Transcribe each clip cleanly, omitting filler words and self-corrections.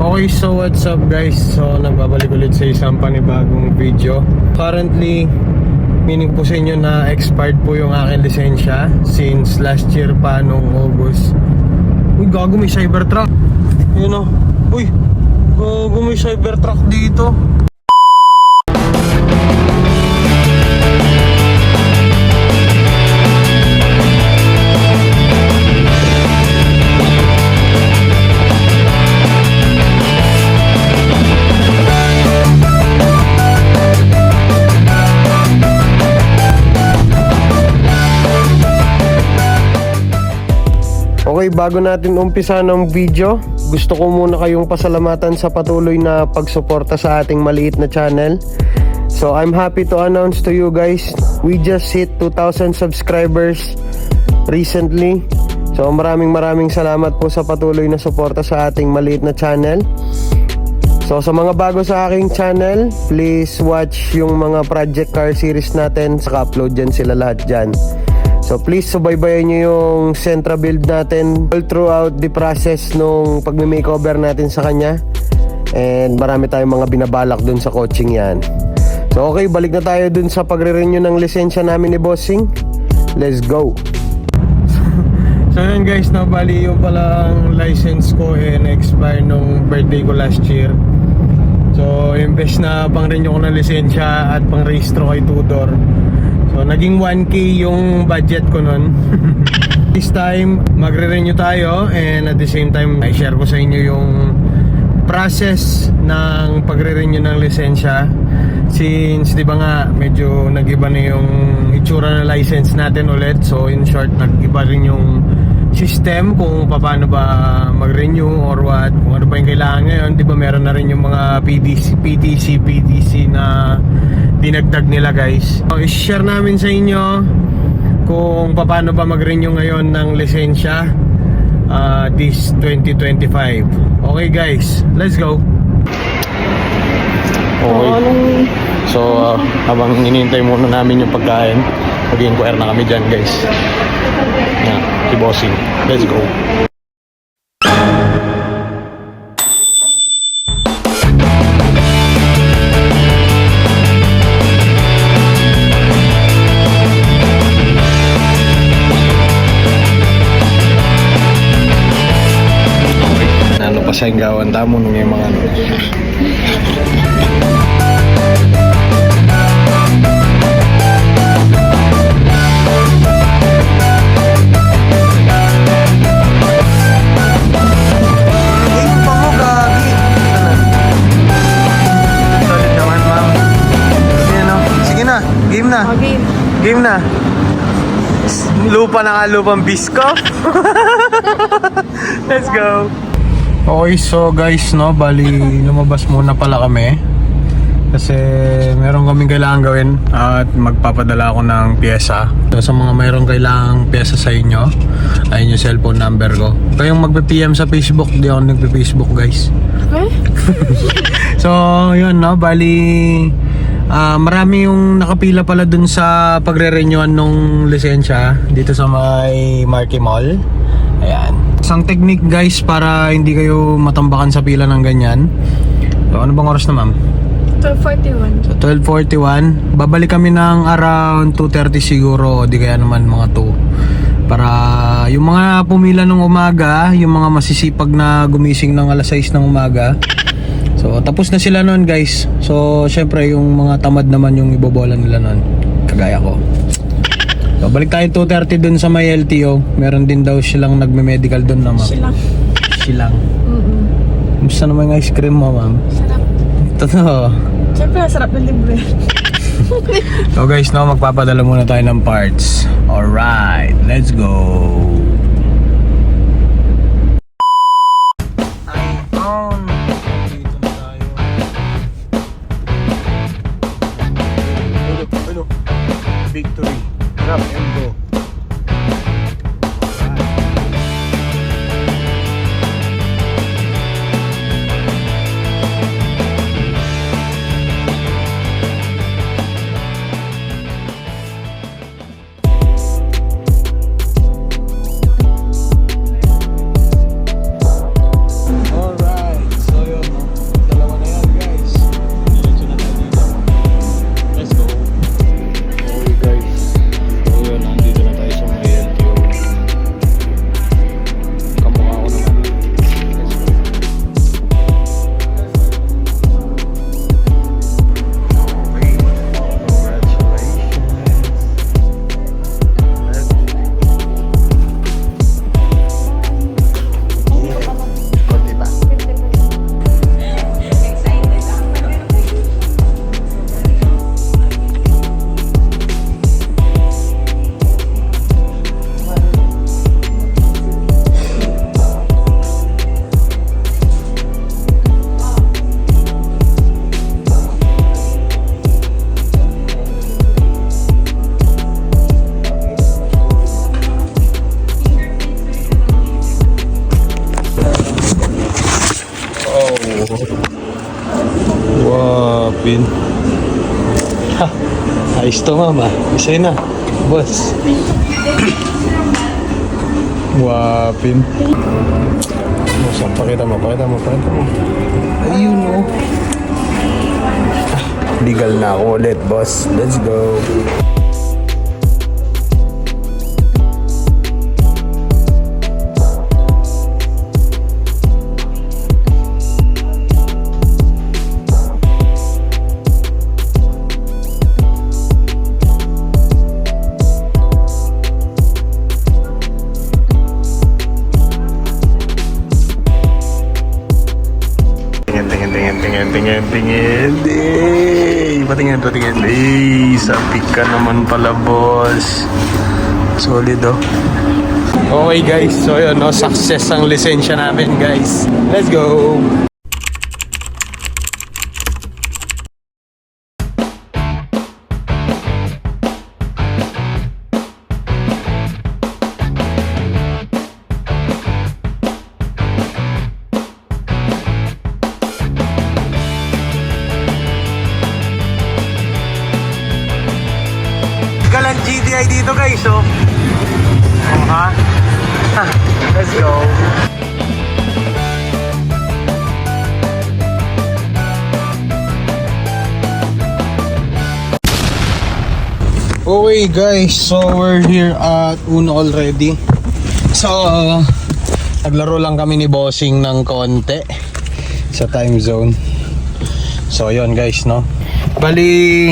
Okay, so what's up guys? So nagbabalik ulit sa isang panibagong video. Currently, meaning po sa inyo na expired po yung aking lisensya since last year pa nung August. Uy, gago, may Cybertruck. Yun o. Uy, gago, may Cybertruck dito. Okay, bago natin umpisa ng video, gusto ko muna kayong pasalamatan sa patuloy na pagsuporta sa ating maliit na channel. So I'm happy to announce to you guys, we just hit 2,000 subscribers recently. So maraming salamat po sa patuloy na suporta sa ating maliit na channel. So sa mga bago sa aking channel, please watch yung mga project car series natin, saka upload dyan sila lahat dyan. So please subaybayan nyo yung Sentra build natin all throughout the process nung pagme-makeover natin sa kanya. And marami tayong mga binabalak dun sa coaching yan. So okay, balik na tayo dun sa pagre-renew ng lisensya namin ni Bossing. Let's go! So yun guys, bali yung palang license ko na-expire nung birthday ko last year. So imbes na pang-renew ko ng lisensya at pang-rehistro kay Tudor, so naging 1K yung budget ko nun. This time magre-renew tayo, and at the same time i-share ko sa inyo yung process ng pagre-renew ng lisensya. Since di ba nga medyo nag-iba na yung itsura ng license natin ulit. So in short, nag-iba rin yung system kung paano ba mag-renew or what, kung ano ba yung kailangan ngayon. Di ba meron na rin yung mga PTC na dinagdag nila guys. So i-share namin sa inyo kung paano ba mag-renew ngayon ng lisensya this 2025. Okay guys, let's go. Okay, so habang hinihintay muna namin yung pagkain, mag-inquire na kami dyan guys. Yeah, si Bossing. Let's go. Ano pa sa inggawan tamo nung yung mga ano. Game na. Lupa na nga, lupang bisko. Let's go. Okay, so guys, bali lumabas muna pala kami kasi meron kaming kailangan gawin at magpapadala ako ng pyesa. So sa mga mayroong kailangang pyesa sa inyo, ayun yung cellphone number ko. Kayong magpe-PM sa Facebook, di ako nagpe-Facebook guys. So yun, bali marami yung nakapila pala dun sa pagre-renewan nung lisensya dito sa may Marquee Mall. Ayan, isang technique guys para hindi kayo matambakan sa pila ng ganyan. So ano bang oras na ma'am? 12:41. So 12:41, babalik kami ng around 2:30 siguro, di kaya naman mga 2, para yung mga pumila ng umaga, yung mga masisipag na gumising ng alas 6 ng umaga. So tapos na sila noon guys. So syempre yung mga tamad naman yung ibobola nila noon, kagaya ko. So balik tayo 2:30 dun sa may LTO. Meron din daw silang nagme-medical dun na ma'am. Silang. Gusto naman yung ice cream mo ma'am? Sarap. Totoo. Siyempre sarap na libre. So guys, magpapadala muna tayo ng parts. Alright, let's go. Victory. Grab and go. Wow, pin. Ha, ayos to mama. Isa na. Boss. Wow, pin. Saan? Pakita mo. Ayun oh. Legal na ako ulit, boss. Let's go. Patingin. Sapik ka naman pala, boss. Solid, oh. Okay, guys. So, yun, no? Success ang lisensya namin, guys. Let's go! Galang GTI dito, guys, oh. Ha? Let's go. Okay, guys, so we're here at Uno already. So, naglaro lang kami ni Bossing ng konti sa time zone. So, yun, guys, no? Bali,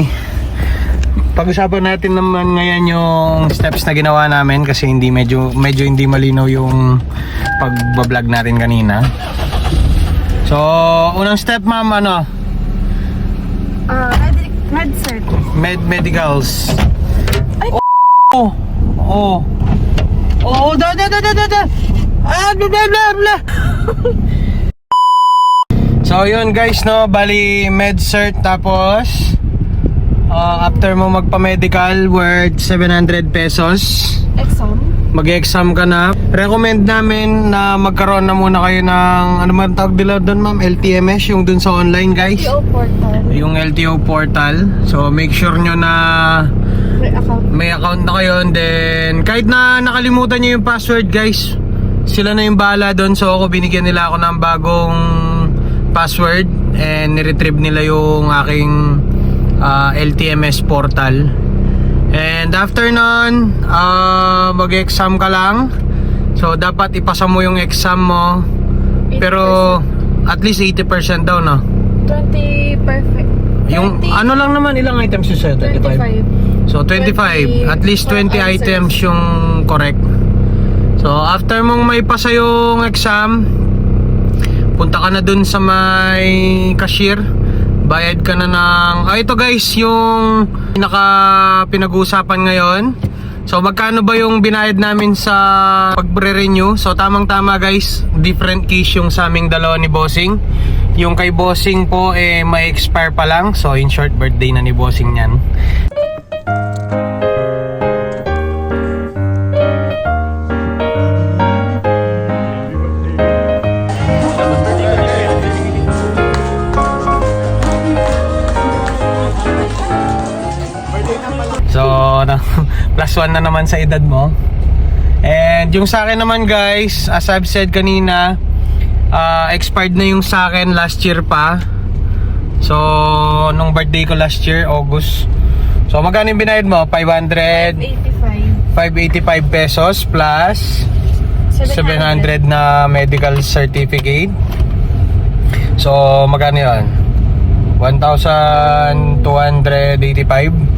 pag-usapan natin naman ngayon yung steps na ginawa namin kasi medyo hindi malinaw yung pag-vlog natin kanina. So, unang step, ma'am, ano? Med-cert. Medicals. Ay, bla. So, yun, guys, no? Bali, med-cert, tapos after mo magpa-medical worth 700 pesos, exam. mag-exam ka na. Recommend namin na magkaroon na muna kayo ng ano man tawag nila doon, ma'am, LTMS, yung dun sa online, guys. LTO portal. Yung LTO portal. So make sure nyo na may account na kayo. And then kahit na nakalimutan nyo yung password, guys, sila na yung bahala doon. So ako, binigyan nila ako ng bagong password and niretrieve nila yung aking LTMS portal. And after nun, mag-exam ka lang. So dapat ipasa mo yung exam mo. 80%. Pero at least 80% daw, no? 20 perfect. Yung 20, ano lang naman, ilang items you said? 25. So 25, at least 20 answers. items yung correct. So after mong maipasa yung exam, punta ka na dun sa may cashier. Bayad ka na ng... ito, guys, yung pinag-uusapan ngayon. So magkano ba yung binayad namin sa pagre-renew? So tamang-tama, guys, different case yung sa aming dalawa ni Bossing. Yung kay Bossing po may expire pa lang. So in short, birthday na ni Bossing yan. So, plus 1 na naman sa edad mo. And yung sa akin naman, guys, as I've said kanina, expired na yung sa akin last year pa. So, nung birthday ko last year, August. So, magkano yung binayad mo? 585 pesos plus 700 na medical certificate. So, magkano yun? 1,285.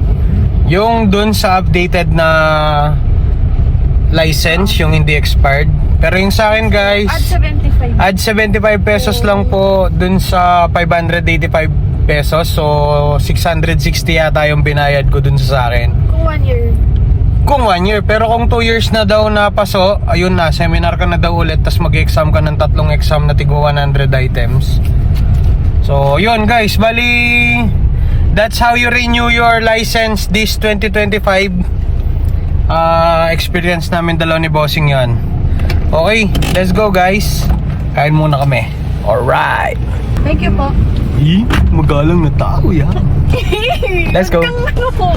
Yung dun sa updated na license, yung hindi expired. Pero yung sa akin, guys, add 75 pesos lang po dun sa 585 pesos. So 660 yata yung binayad ko dun sa akin. Kung 1 year. Pero kung 2 years na daw na paso, ayun na, seminar ka na daw ulit, tas mag-exam ka ng 3 exam na tigwa 100 items. So yun, guys, bali that's how you renew your license this 2025. Experience namin dalawa ni Bossing yan. Okay, let's go, guys. Kain muna kami. Alright. Thank you po. Magalang na tao yan. Let's go. Ano po?